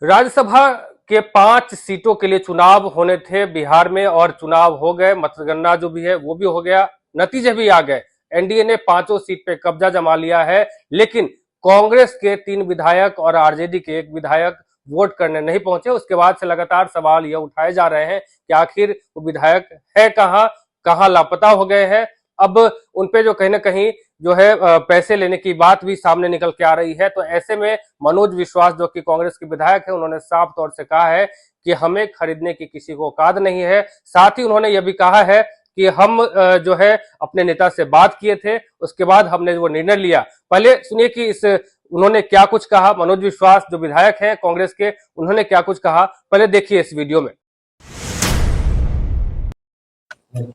राज्यसभा के 5 सीटों के लिए चुनाव होने थे बिहार में और चुनाव हो गए। मतगणना जो भी है वो भी हो गया, नतीजे भी आ गए। एनडीए ने 5 सीट पे कब्जा जमा लिया है, लेकिन कांग्रेस के 3 विधायक और आरजेडी के 1 विधायक वोट करने नहीं पहुंचे। उसके बाद से लगातार सवाल यह उठाए जा रहे हैं कि आखिर वो विधायक है कहां लापता हो गए हैं। अब उनपे जो कहीं ना कहीं जो है पैसे लेने की बात भी सामने निकल के आ रही है। तो ऐसे में मनोज विश्वास जो कि कांग्रेस के विधायक है, उन्होंने साफ तौर से कहा है कि हमें खरीदने की किसी को औकात नहीं है। साथ ही उन्होंने यह भी कहा है कि हम जो है अपने नेता से बात किए थे, उसके बाद हमने वो निर्णय लिया। पहले सुनिए कि इस उन्होंने क्या कुछ कहा। मनोज विश्वास जो विधायक हैं कांग्रेस के, उन्होंने क्या कुछ कहा, पहले देखिए इस वीडियो में।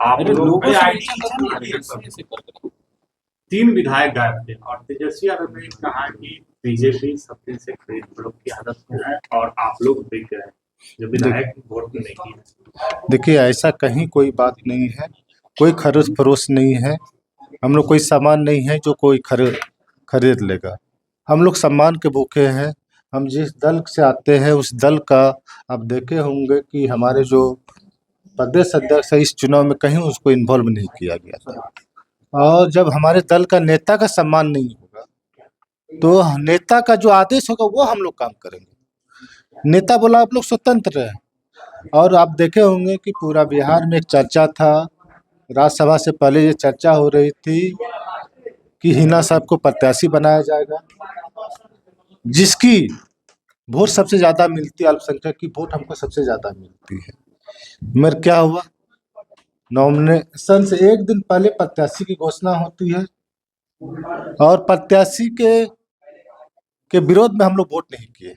आप लोगों तीन विधायक गायब थे और तेजस्वी यादव ने कहा कि बीजेपी सब दिन से खरीद फरोख्त की आदत में है और आप लोग बिक गए जो विधायक वोट नहीं किए। देखिए, ऐसा कहीं कोई बात नहीं है, कोई खरीद फरोख्त नहीं है। हम लोग कोई सामान नहीं है जो कोई खरीद लेगा। हम लोग सम्मान के भूखे हैं। हम जिस दल से आते हैं उस दल का आप देखे होंगे कि हमारे जो प्रदेश अध्यक्ष है इस चुनाव में कहीं उसको इन्वॉल्व नहीं किया गया था। और जब हमारे दल का नेता का सम्मान नहीं होगा तो नेता का जो आदेश होगा वो हम लोग काम करेंगे। नेता बोला आप लोग स्वतंत्र हैं। और आप देखे होंगे कि पूरा बिहार में एक चर्चा था, राज्यसभा से पहले ये चर्चा हो रही थी कि हिना साहब को प्रत्याशी बनाया जाएगा, जिसकी वोट सबसे ज़्यादा मिलती है, अल्पसंख्यक की वोट हमको सबसे ज़्यादा मिलती है। मगर क्या हुआ, नॉमिनेशन से एक दिन पहले प्रत्याशी की घोषणा होती है और प्रत्याशी के विरोध में हम लोग वोट नहीं किए।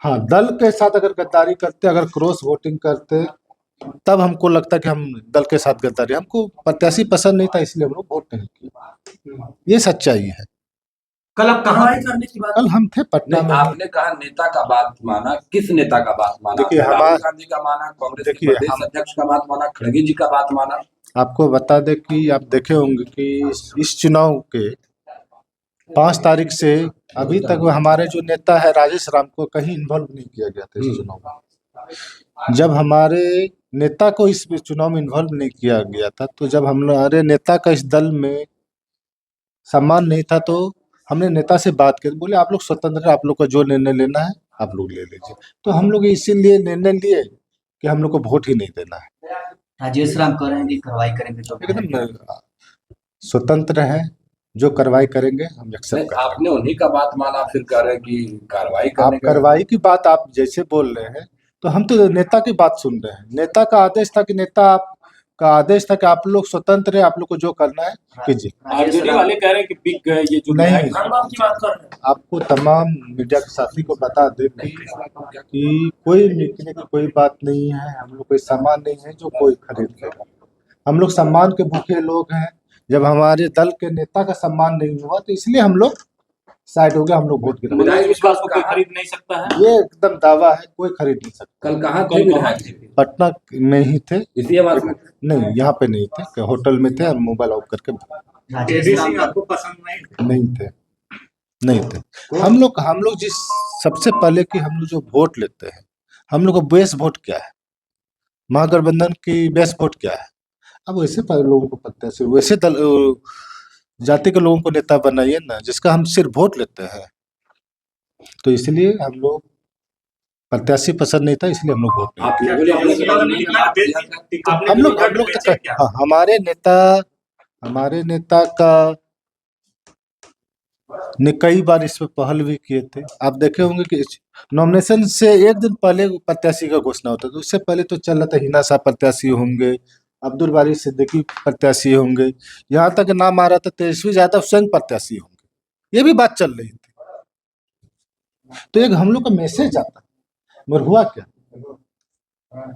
हाँ, दल के साथ अगर गद्दारी करते, अगर क्रॉस वोटिंग करते, तब हमको लगता कि हम दल के साथ गद्दारी, हमको प्रत्याशी पसंद नहीं था इसलिए हम लोग वोट नहीं किए। ये सच्चाई है। कल आप कहाँ करने की बात? कल हम थे पटना में। आपने कहा नेता का बात माना, किस नेता का बात माना? देखिए, राहुल गांधी का माना, कांग्रेस के प्रदेश अध्यक्ष का बात माना, खड़गे जी का बात माना? आपको बता दें कि आप देखे होंगे कि इस चुनाव के 5 तारीख से अभी तक हमारे जो नेता है राजेश राम को कहीं इन्वॉल्व नहीं किया गया था इस चुनाव में। जब हमारे नेता को इस चुनाव में इन्वॉल्व नहीं किया गया था, तो जब हमारे नेता का इस दल में सम्मान नहीं था, तो हमने नेता से बात की, बोले आप लोग स्वतंत्र हैं, आप लोग को जो निर्णय लेना है आप लोग ले लीजिए। तो हम लोग इसीलिए निर्णय लिए कि हम लोग को वोट ही नहीं देना है। राजेश राम कह रहे हैं कि कार्रवाई करेंगे, जो एकदम स्वतंत्र है, जो कार्रवाई करेंगे हम एक्सेप्ट करेंगे। आपने उन्हीं का बात माना, फिर कह रहे हैं कि कार्रवाई आप करने कार्रवाई की बात आप जैसे बोल रहे हैं, तो हम तो नेता की बात सुन रहे हैं। नेता का आदेश था कि आप लोग स्वतंत्र है, आप लोग को जो करना है कीजिए। आरजेडी वाले कह रहे हैं कि बिक गए ये जो नहीं, की बात कर रहे हैं। आपको तमाम मीडिया के साथी को बता दें कि कोई बिकने की कोई बात नहीं है। हम लोग कोई सामान नहीं है जो कोई खरीद लेगा। हम लोग सम्मान के भूखे लोग हैं। जब हमारे दल के नेता का सम्मान नहीं हुआ तो इसलिए हम लोग साइड हो गया, हम लोग वोट गिरा। विश्वास को कोई खरीद नहीं सकता है, ये एकदम दावा है, कोई खरीद नहीं सकता। कल कहाँ थे विधायक? पटना में ही थे, इसी आवाज में? नहीं यहाँ पे नहीं थे, होटल में थे और मोबाइल ऑफ करके आपको पसंद नहीं थे। हम लोग जिस सबसे पहले कि हम लोग जो वोट लेते हैं, हम लोग का बेस वोट क्या है, महागठबंधन की बेस वोट क्या है। अब वैसे लोगों को प्रत्याशी, वैसे दल जाति के लोगों को नेता बनाइए ना, जिसका हम सिर्फ वोट लेते हैं। तो इसलिए हम लोग प्रत्याशी पसंद नहीं था, इसलिए हम लोग वोट हम लोग हमारे नेता का ने कई बार इस पर पहल भी किए थे। आप देखे होंगे कि नॉमिनेशन से एक दिन पहले प्रत्याशी का घोषणा होता था। उससे पहले तो चल रहा था हिना साहब प्रत्याशी होंगे, अब्दुल बारी सिद्दीकी प्रत्याशी होंगे, यहाँ तक नाम आ रहा था तेजस्वी यादव स्वयं प्रत्याशी होंगे, ये भी बात चल रही थी। तो एक हम लोग का मैसेज आता, मगर हुआ क्या,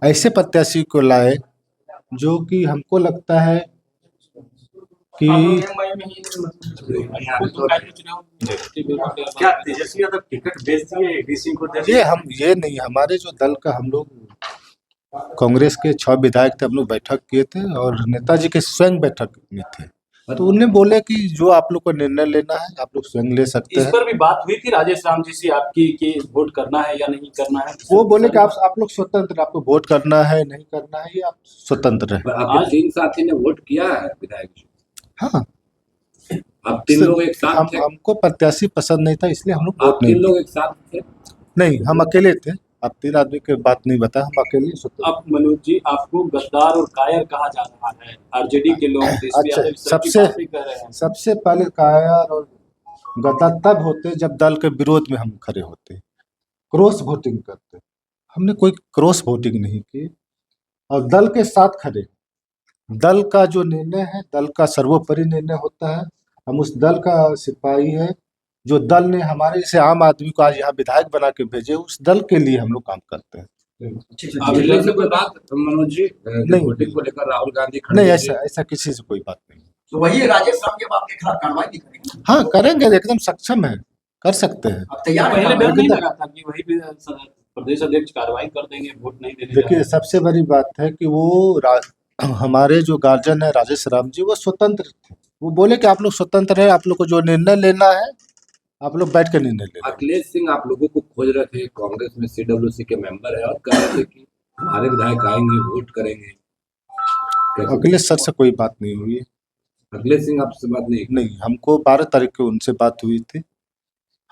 ऐसे प्रत्याशी को लाए जो कि हमको लगता है कि क्या तेजस्वी यादव टिकट बेच दिए एडीसी को? ये नहीं, हमारे जो दल का हम लोग कांग्रेस के 6 विधायक थे, हम लोग बैठक किए थे और नेताजी के स्वयं बैठक में थे। तो उन्हें बोले कि जो आप लोग को निर्णय लेना है आप लोग स्वयं ले सकते इस हैं। पर भी बात हुई थी राजेश राम जी से आपकी कि वोट करना है या नहीं करना है? वो बोले कि आप लोग स्वतंत्र, आपको वोट करना है नहीं करना है, ये आप स्वतंत्र है। पर आपके 3 साथी ने वोट किया है विधायक जी? हाँ, आप 3 लोग एक साथ थे? हमको प्रत्याशी पसंद नहीं था, इसलिए हम लोग आप वोट नहीं 3 लोग एक साथ थे? नहीं, हम अकेले थे। आप 3 आदमी की बात नहीं बता, हम अकेले स्वतंत्र। अब मनोज जी आपको गद्दार और कायर कहा जा रहा है, आरजेडी के लोग तेजस्वी अच्छा, यादव इस तरह की बातें कर रहे हैं। सबसे पहले कायर और गद्दार तब होते जब दल के विरोध में हम खड़े होते, क्रॉस वोटिंग करते। हमने कोई क्रॉस वोटिंग नहीं की और दल के साथ खड़े। दल का जो निर्णय है, दल का सर्वोपरि निर्णय होता है। हम उस दल का सिपाही है, जो दल ने हमारे जैसे आम आदमी को आज यहाँ विधायक बना के भेजे, उस दल के लिए हम लोग काम करते हैं। दिल्ली से कोई बात मनोज जी नहीं। वोटिंग को लेकर राहुल गांधी नहीं, खड़गे जी? ऐसा किसी से कोई बात नहीं। तो वही राजेश राम के बाप के खिलाफ कार्रवाई नहीं करेंगे? हाँ, करेंगे, एकदम सक्षम है, कर सकते हैं। अब तैयार है पहले कार्रवाई डर नहीं करने? लगा था कि वही भी प्रदेश अध्यक्ष कार्रवाई कर देंगे, वोट नहीं देने देखिए, सबसे बड़ी बात है कि हमारे जो गार्जियन है राजेश राम जी, वो स्वतंत्र थे। वो बोले कि आप लोग स्वतंत्र है, आप लोग को जो निर्णय लेना है आप लोग बैठ कर निर्णय ले। अखिलेश सिंह आप लोगों को खोज रहे थे, कांग्रेस में CWC के मेंबर है और कह रहे थे कि हमारे विधायक आएंगे वोट करेंगे। कैसे? अखिलेश सर से कोई बात नहीं हुई है। अखिलेश सिंह आपसे बात नहीं? हमको 12 तारीख को उनसे बात हुई थी।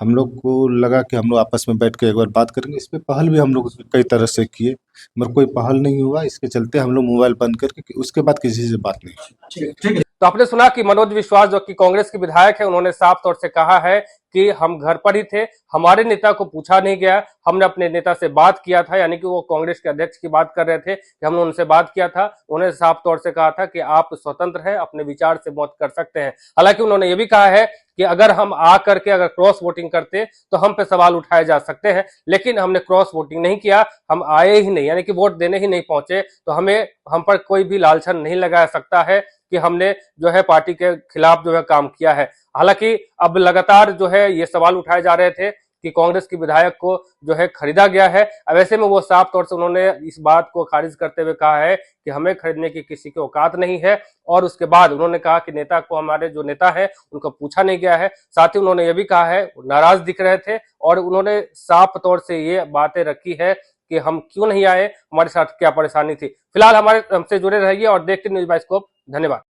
हम लोग को लगा कि हम लोग आपस में बैठ के एक बार बात करेंगे। इस पे पहल भी हम लोग कई तरह से किए, मगर कोई पहल नहीं हुआ। इसके चलते हम लोग मोबाइल बंद करके उसके बाद किसी से बात नहीं हुई। ठीक है। तो आपने सुना कि मनोज विश्वास जो कि कांग्रेस के विधायक है, उन्होंने साफ तौर से कहा है कि हम घर पर ही थे, हमारे नेता को पूछा नहीं गया, हमने अपने नेता से बात किया था। यानी कि वो कांग्रेस के अध्यक्ष की बात कर रहे थे कि हमने उनसे बात किया था। उन्होंने साफ तौर से कहा था कि आप स्वतंत्र हैं, अपने विचार से मत कर सकते हैं। हालांकि उन्होंने ये भी कहा है कि अगर हम आ करके अगर क्रॉस वोटिंग करते तो हम पे सवाल उठाए जा सकते हैं, लेकिन हमने क्रॉस वोटिंग नहीं किया, हम आए ही नहीं, यानी कि वोट देने ही नहीं पहुंचे। तो हम पर कोई भी लालछन नहीं लगाया सकता है कि हमने जो है पार्टी के खिलाफ जो है काम किया है। हालांकि अब लगातार जो है ये सवाल उठाए जा रहे थे कि कांग्रेस की विधायक को जो है खरीदा गया है। अब ऐसे में वो साफ तौर से उन्होंने इस बात को खारिज करते हुए कहा है कि हमें खरीदने की किसी की औकात नहीं है। और उसके बाद उन्होंने कहा कि नेता को, हमारे जो नेता है उनको पूछा नहीं गया है। साथ ही उन्होंने ये भी कहा है, नाराज दिख रहे थे और उन्होंने साफ तौर से ये बातें रखी है कि हम क्यों नहीं आए, हमारे साथ क्या परेशानी थी। फिलहाल हमसे जुड़े रहिए और देखते न्यूज़ बाइस्कोप। धन्यवाद।